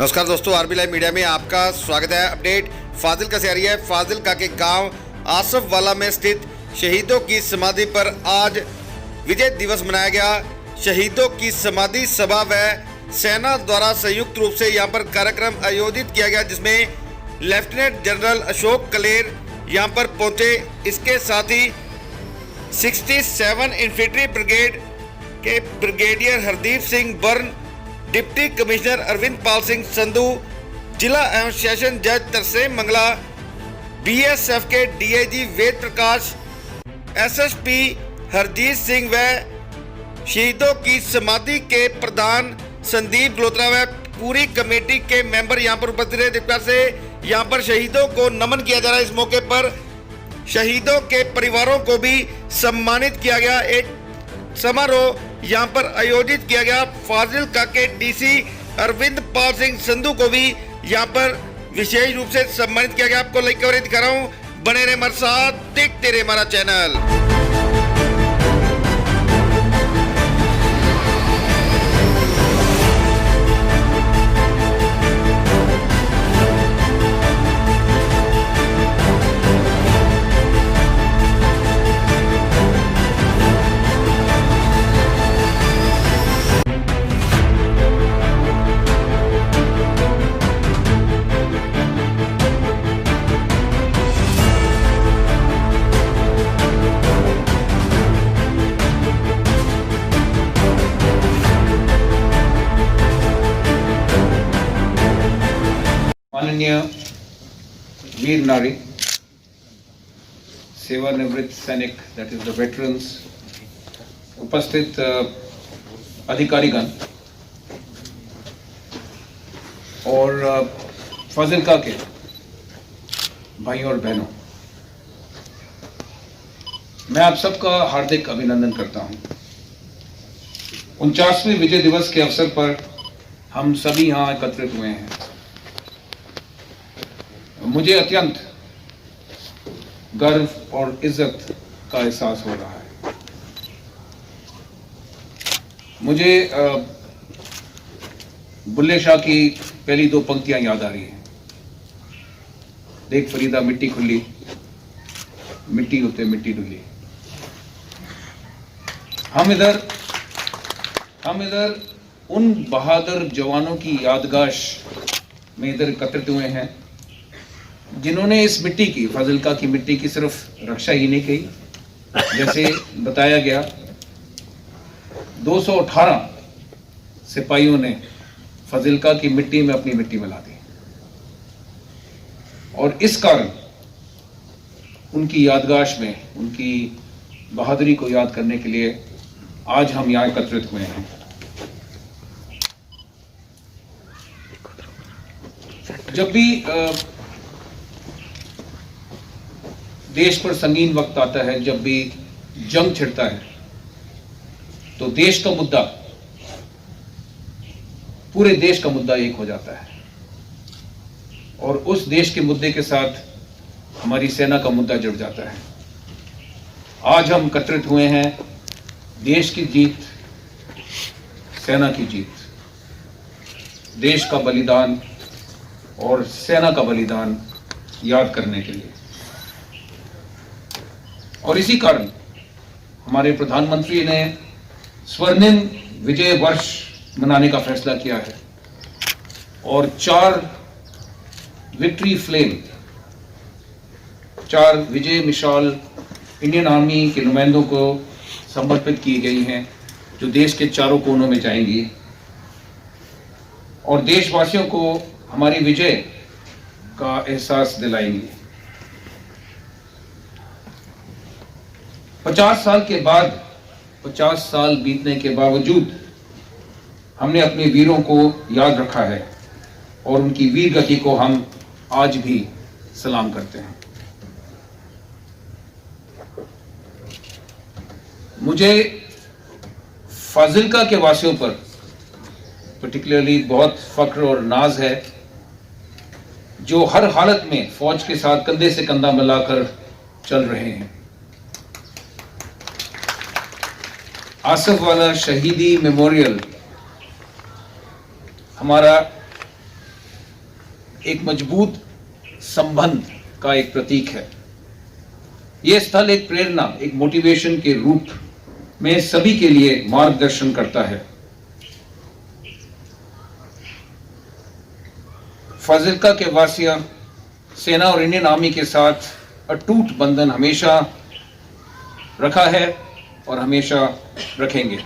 नमस्कार दोस्तों, RB live media में आपका स्वागत है। अपडेट फाजिल्का से आ रही है। फाजिल्का के गांव आसफ वाला में स्थित शहीदों की समाधि पर आज विजय दिवस मनाया गया। शहीदों की समाधि सभा व सेना द्वारा संयुक्त रूप से यहां पर कार्यक्रम आयोजित किया गया, जिसमें लेफ्टिनेंट जनरल अशोक कलेर यहां पर पहुंचे। इसके साथ ही 67 इन्फेंट्री ब्रिगेड के ब्रिगेडियर हरदीप सिंह बर्न, डिप्टी कमिश्नर अरविंद पाल सिंह संधू, जिला एवं सेशन जज तरसेम मंगला, बीएसएफ के डीआईजी वेद प्रकाश, एसएसपी हरजीत सिंह व शहीदों की समाधि के प्रधान संदीप गलोत्रा व पूरी कमेटी के मेंबर यहां पर उपस्थित रहे। जिस प्रकार से यहां पर शहीदों को नमन किया जा रहा है। इस मौके पर शहीदों के परिवारों को भी सम्मानित किया गया। एक समारोह यहां पर आयोजित किया गया। फाजिल्का के डीसी अरविंद पाल सिंह संधू को भी यहां पर विशेष रूप से सम्मानित किया गया। आपको लाइव कवरेज दिखा रहा हूं, बने रहे हमारे साथ, देखते रहे हमारा चैनल। माननीय वीर नारी, सेवानिवृत्त सैनिक, दैट इज द वेटरन्स, उपस्थित अधिकारीगण और फाजिल्का के भाइयों और बहनों, मैं आप सबका हार्दिक अभिनंदन करता हूं। 49वें विजय दिवस के अवसर पर हम सभी यहां एकत्रित हुए हैं। मुझे अत्यंत गर्व और इज्जत का एहसास हो रहा है। मुझे बुल्ले शाह की पहली दो पंक्तियां याद आ रही हैं। देख फरीदा मिट्टी खुली, मिट्टी उते मिट्टी डुली। हम इधर उन बहादुर जवानों की यादगाश में इधर एकत्रित हुए हैं जिन्होंने इस मिट्टी की, फाजिल्का की मिट्टी की सिर्फ रक्षा ही नहीं की, जैसे बताया गया 218 सिपाहियों ने फाजिल्का की मिट्टी में अपनी मिट्टी मिला दी। और इस कारण उनकी यादगाश में, उनकी बहादुरी को याद करने के लिए आज हम यहाँ एकत्रित हुए हैं। जब भी देश पर संगीन वक्त आता है, जब भी जंग छिड़ता है, तो देश का मुद्दा, पूरे देश का मुद्दा एक हो जाता है और उस देश के मुद्दे के साथ हमारी सेना का मुद्दा जुड़ जाता है। आज हम एकत्रित हुए हैं देश की जीत, सेना की जीत, देश का बलिदान और सेना का बलिदान याद करने के लिए। और इसी कारण हमारे प्रधानमंत्री ने स्वर्णिम विजय वर्ष मनाने का फैसला किया है और 4 विक्ट्री फ्लेम, 4 विजय मिसाल इंडियन आर्मी के नुमाइंदों को समर्पित की गई हैं, जो देश के चारों कोनों में जाएंगी और देशवासियों को हमारी विजय का एहसास दिलाएंगी। 50 साल के बाद, 50 साल बीतने के बावजूद हमने अपने वीरों को याद रखा है और उनकी वीर गति को हम आज भी सलाम करते हैं। मुझे फाजिल्का के वासियों पर पर्टिकुलरली बहुत फख्र और नाज है, जो हर हालत में फौज के साथ कंधे से कंधा मिलाकर चल रहे हैं। आसफ वाला शहीदी मेमोरियल हमारा एक मजबूत संबंध का एक प्रतीक है। यह स्थल एक प्रेरणा, एक मोटिवेशन के रूप में सभी के लिए मार्गदर्शन करता है। फाजिल्का के वासियों, सेना और इंडियन आर्मी के साथ अटूट बंधन हमेशा रखा है और हमेशा रखेंगे।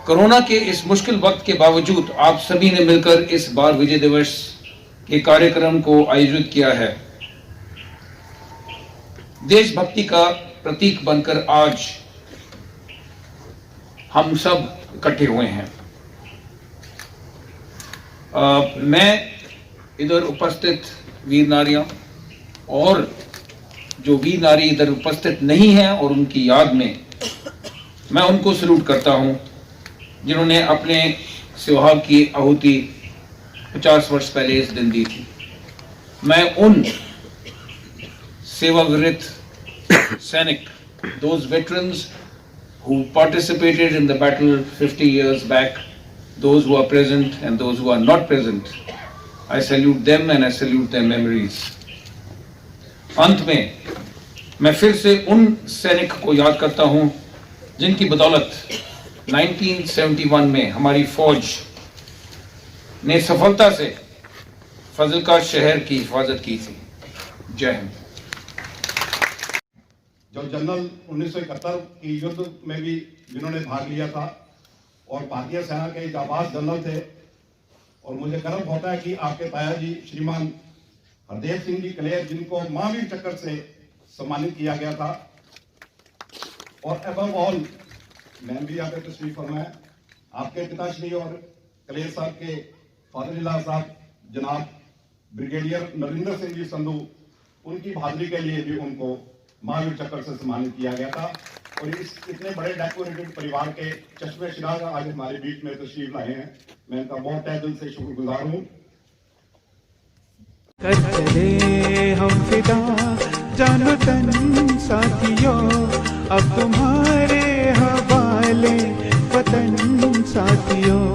कोरोना के इस मुश्किल वक्त के बावजूद आप सभी ने मिलकर इस बार विजय दिवस के कार्यक्रम को आयोजित किया है। देशभक्ति का प्रतीक बनकर आज हम सब इकट्ठे हुए हैं। मैं इधर उपस्थित वीर नारियां और जो वीर नारी इधर उपस्थित नहीं हैं और उनकी याद में मैं उनको सल्यूट करता हूं, जिन्होंने अपने सुहाग की आहुति 50 वर्ष पहले इस दिन दी थी। मैं उन सेवानिवृत्त सैनिक, those veterans who participated in the battle 50 years back, those who are present and those who are not present, I salute them and I salute their memories. अंत में मैं फिर से उन सैनिक को याद करता हूं जिनकी बदौलत 1971 में हमारी फौज ने सफलता से फाजिल्का शहर की हिफाजत की थी। जय हिंद। जो जनरल 1971 की युद्ध में भी जिन्होंने भाग लिया था और भारतीय सेना के जाबाज जनरल थे, और मुझे गर्व होता है कि आपके ताया जी श्रीमान हरदेव सिंह जी कलेर, जिनको महावीर चक्र से सम्मानित किया गया था, और एबव ऑल मैं भी यहाँ पे तशरीफ फरमाया, आपके पिताश्री और कलेर साहब के फादर साहब जनाब ब्रिगेडियर नरेंद्र सिंह जी संधू, उनकी बहादुरी के लिए भी उनको महावीर चक्र से सम्मानित किया गया था। और इस इतने बड़े डेकोरेटेड परिवार के चश्मे शिराग आज हमारे बीच में तशरीफ लाए हैं, मैं इनका बहुत तहे दिल से शुक्रगुजार हूँ। कर चले हम फिदा जानो तन साथियों, अब तुम्हारे हवाले वतन साथियों।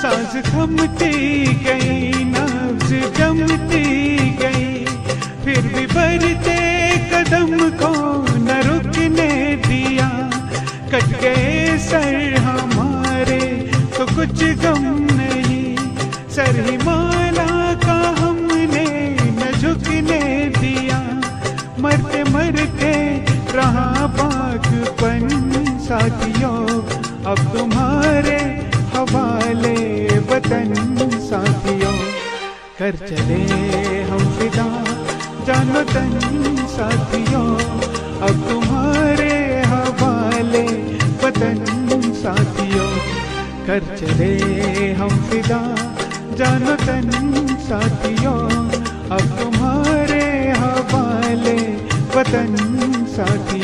सांस थमती गई, नब्ज जमती गई, फिर भी बढ़ते कदम को न रुकने दिया। कट गए सर हमारे तो कुछ गम नहीं, सर हिमालय का हमने न झुकने दिया। मरते मरते रहा बागपन साथियों, अब तुम्हारे हवाले वतन साथियों। कर चले हम फिदा जानो तन साथियों, अब तुम्हारे हवाले वतन साथियों। कर चले हम फिदा जानो तन साथियों, अब तुम्हारे हवाले वतन साथियों।